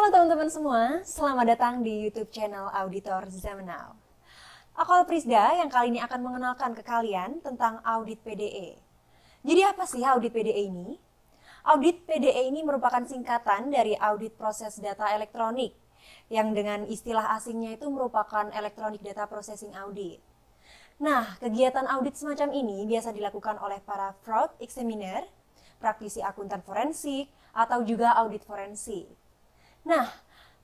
Halo teman-teman semua, selamat datang di YouTube channel Auditor Zaman Now. Aku Prisda yang kali ini akan mengenalkan ke kalian tentang audit PDE. Jadi apa sih audit PDE ini? Audit PDE ini merupakan singkatan dari audit proses data elektronik, yang dengan istilah asingnya itu merupakan Electronic Data Processing Audit. Nah, kegiatan audit semacam ini biasa dilakukan oleh para fraud examiner, praktisi akuntan forensik, atau juga audit forensik. Nah,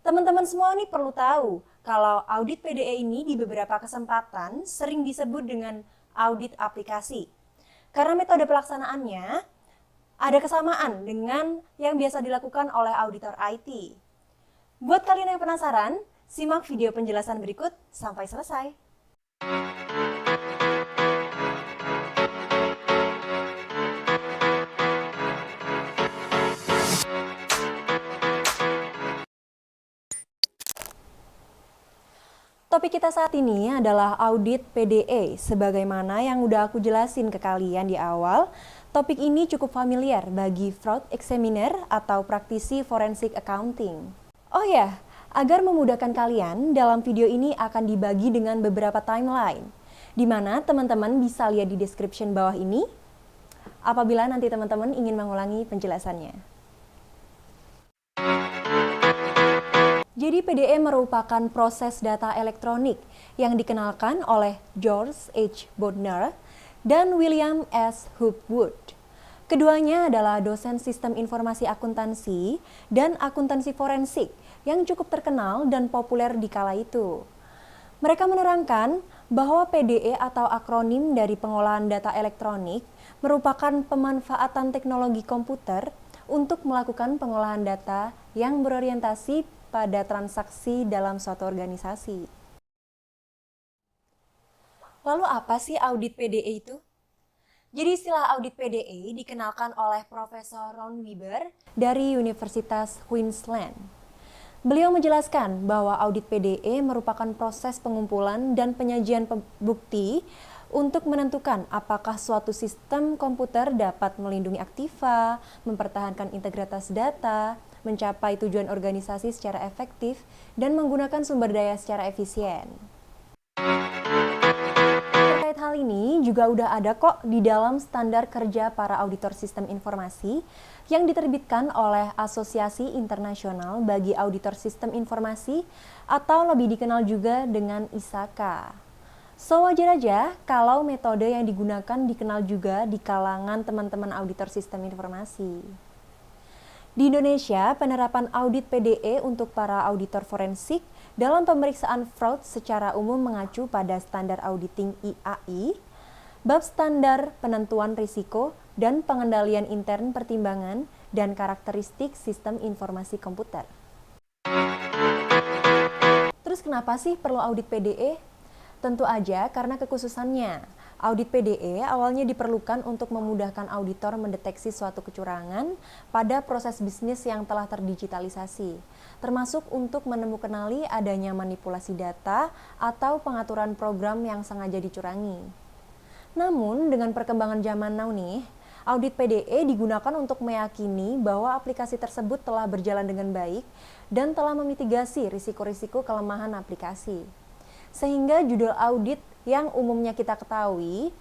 teman-teman semua ini perlu tahu kalau audit PDE ini di beberapa kesempatan sering disebut dengan audit aplikasi. Karena metode pelaksanaannya ada kesamaan dengan yang biasa dilakukan oleh auditor IT. Buat kalian yang penasaran, simak video penjelasan berikut sampai selesai. Topik kita saat ini adalah audit PDE. Sebagaimana yang udah aku jelasin ke kalian di awal, topik ini cukup familiar bagi fraud examiner atau praktisi forensic accounting. Oh ya, agar memudahkan kalian, dalam video ini akan dibagi dengan beberapa timeline, di mana teman-teman bisa lihat di description bawah ini, apabila nanti teman-teman ingin mengulangi penjelasannya. Jadi PDE merupakan proses data elektronik yang dikenalkan oleh George H. Bodnar dan William S. Hopwood. Keduanya adalah dosen sistem informasi akuntansi dan akuntansi forensik yang cukup terkenal dan populer di kala itu. Mereka menerangkan bahwa PDE atau akronim dari pengolahan data elektronik merupakan pemanfaatan teknologi komputer untuk melakukan pengolahan data yang berorientasi pada transaksi dalam suatu organisasi. Lalu apa sih audit PDE itu? Jadi istilah audit PDE dikenalkan oleh Profesor Ron Weber dari Universitas Queensland. Beliau menjelaskan bahwa audit PDE merupakan proses pengumpulan dan penyajian bukti untuk menentukan apakah suatu sistem komputer dapat melindungi aktiva, mempertahankan integritas data, mencapai tujuan organisasi secara efektif, dan menggunakan sumber daya secara efisien. Terkait hal ini juga udah ada kok di dalam standar kerja para auditor sistem informasi yang diterbitkan oleh Asosiasi Internasional bagi Auditor Sistem Informasi atau lebih dikenal juga dengan ISAKA. So wajar aja kalau metode yang digunakan dikenal juga di kalangan teman-teman auditor sistem informasi. Di Indonesia, penerapan audit PDE untuk para auditor forensik dalam pemeriksaan fraud secara umum mengacu pada standar auditing IAI, bab standar penentuan risiko dan pengendalian intern pertimbangan dan karakteristik sistem informasi komputer. Terus kenapa sih perlu audit PDE? Tentu aja karena kekhususannya. Audit PDE awalnya diperlukan untuk memudahkan auditor mendeteksi suatu kecurangan pada proses bisnis yang telah terdigitalisasi, termasuk untuk menemukanali adanya manipulasi data atau pengaturan program yang sengaja dicurangi. Namun, dengan perkembangan zaman now nih, audit PDE digunakan untuk meyakini bahwa aplikasi tersebut telah berjalan dengan baik dan telah memitigasi risiko-risiko kelemahan aplikasi. Sehingga judul audit yang umumnya kita ketahui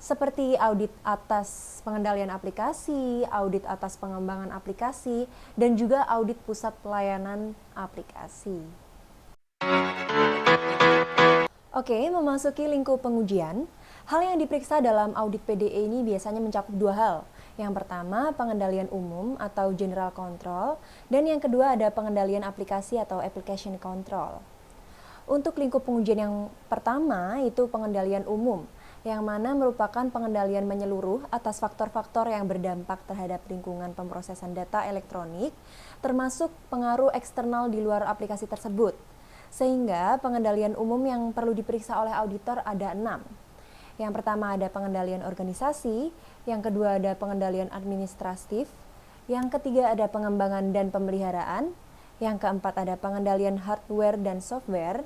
seperti audit atas pengendalian aplikasi, audit atas pengembangan aplikasi, dan juga audit pusat pelayanan aplikasi. Oke, memasuki lingkup pengujian, hal yang diperiksa dalam audit PDE ini biasanya mencakup dua hal. Yang pertama, pengendalian umum atau general control, dan yang kedua ada pengendalian aplikasi atau application control. Untuk lingkup pengujian yang pertama itu pengendalian umum, yang mana merupakan pengendalian menyeluruh atas faktor-faktor yang berdampak terhadap lingkungan pemrosesan data elektronik, termasuk pengaruh eksternal di luar aplikasi tersebut. Sehingga pengendalian umum yang perlu diperiksa oleh auditor ada 6. Yang pertama ada pengendalian organisasi, yang kedua ada pengendalian administratif, yang ketiga ada pengembangan dan pemeliharaan, yang keempat ada pengendalian hardware dan software,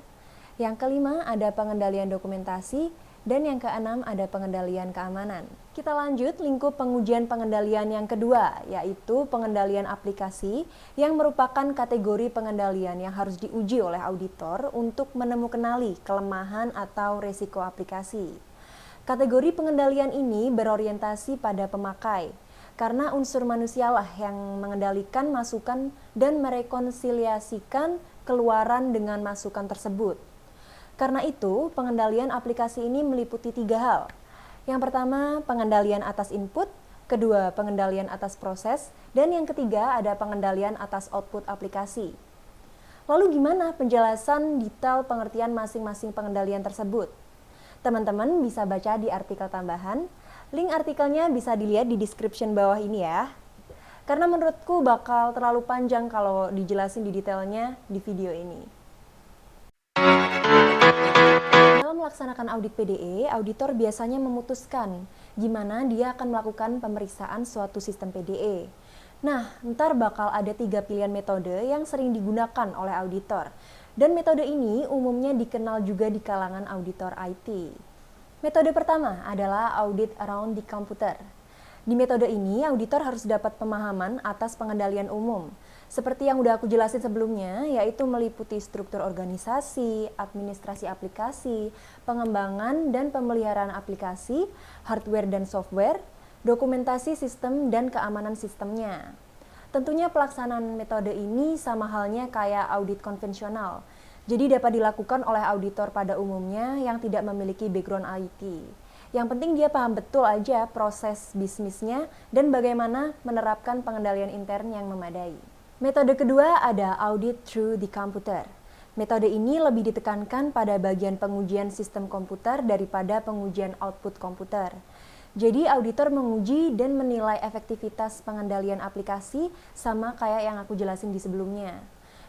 yang kelima ada pengendalian dokumentasi, Dan yang keenam ada pengendalian keamanan. Kita lanjut lingkup pengujian pengendalian yang kedua, yaitu pengendalian aplikasi yang merupakan kategori pengendalian yang harus diuji oleh auditor untuk menemukanali kelemahan atau resiko aplikasi. Kategori pengendalian ini berorientasi pada pemakai, karena unsur manusialah yang mengendalikan masukan dan merekonsiliasikan keluaran dengan masukan tersebut. Karena itu, pengendalian aplikasi ini meliputi 3 hal. Yang pertama, pengendalian atas input, kedua, pengendalian atas proses, dan yang ketiga ada pengendalian atas output aplikasi. Lalu gimana penjelasan detail pengertian masing-masing pengendalian tersebut? Teman-teman bisa baca di artikel tambahan. Link artikelnya bisa dilihat di description bawah ini ya. Karena menurutku bakal terlalu panjang kalau dijelasin di detailnya di video ini. Dalam melaksanakan audit PDE, auditor biasanya memutuskan gimana dia akan melakukan pemeriksaan suatu sistem PDE. Nah, ntar bakal ada 3 pilihan metode yang sering digunakan oleh auditor. Dan metode ini umumnya dikenal juga di kalangan auditor IT. Metode pertama adalah audit around the computer. Di metode ini, auditor harus dapat pemahaman atas pengendalian umum. Seperti yang udah aku jelasin sebelumnya, yaitu meliputi struktur organisasi, administrasi aplikasi, pengembangan dan pemeliharaan aplikasi, hardware dan software, dokumentasi sistem dan keamanan sistemnya. Tentunya pelaksanaan metode ini sama halnya kayak audit konvensional. Jadi dapat dilakukan oleh auditor pada umumnya yang tidak memiliki background IT. Yang penting dia paham betul aja proses bisnisnya dan bagaimana menerapkan pengendalian intern yang memadai. Metode kedua ada audit through the computer. Metode ini lebih ditekankan pada bagian pengujian sistem komputer daripada pengujian output komputer. Jadi auditor menguji dan menilai efektivitas pengendalian aplikasi sama kayak yang aku jelasin di sebelumnya.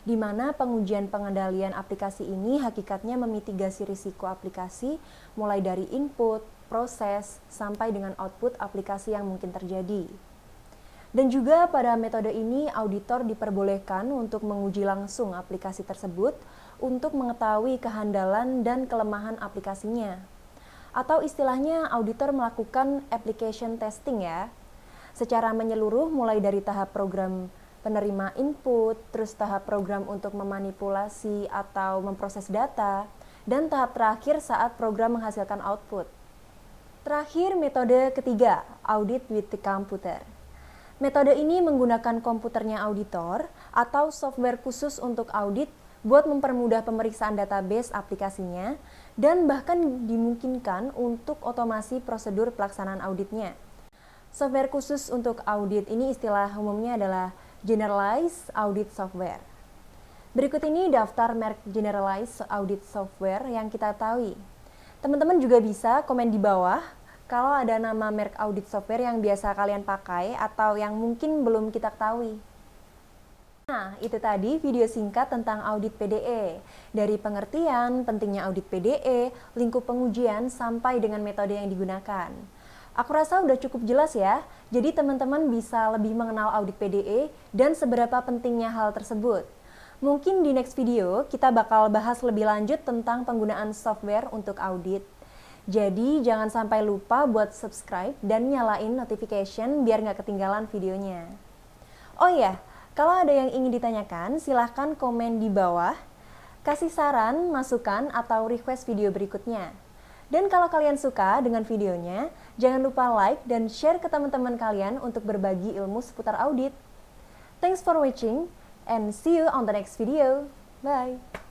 Di mana pengujian pengendalian aplikasi ini hakikatnya memitigasi risiko aplikasi mulai dari input, proses, sampai dengan output aplikasi yang mungkin terjadi. Dan juga pada metode ini auditor diperbolehkan untuk menguji langsung aplikasi tersebut untuk mengetahui kehandalan dan kelemahan aplikasinya. Atau istilahnya auditor melakukan application testing ya. Secara menyeluruh mulai dari tahap program penerima input, terus tahap program untuk memanipulasi atau memproses data, dan tahap terakhir saat program menghasilkan output. Terakhir, metode ketiga, audit with the computer. Metode ini menggunakan komputernya auditor atau software khusus untuk audit buat mempermudah pemeriksaan database aplikasinya dan bahkan dimungkinkan untuk otomasi prosedur pelaksanaan auditnya. Software khusus untuk audit ini istilah umumnya adalah Generalized Audit Software. Berikut ini daftar merek Generalized Audit Software yang kita tahu. Teman-teman juga bisa komen di bawah kalau ada nama merek audit software yang biasa kalian pakai atau yang mungkin belum kita ketahui. Nah, itu tadi video singkat tentang audit PDE. Dari pengertian, pentingnya audit PDE, lingkup pengujian, sampai dengan metode yang digunakan. Aku rasa udah cukup jelas ya, jadi teman-teman bisa lebih mengenal audit PDE dan seberapa pentingnya hal tersebut. Mungkin di next video kita bakal bahas lebih lanjut tentang penggunaan software untuk audit. Jadi jangan sampai lupa buat subscribe dan nyalain notification biar nggak ketinggalan videonya. Oh iya, kalau ada yang ingin ditanyakan silahkan komen di bawah, kasih saran, masukan, atau request video berikutnya. Dan kalau kalian suka dengan videonya, jangan lupa like dan share ke teman-teman kalian untuk berbagi ilmu seputar audit. Thanks for watching and see you on the next video. Bye!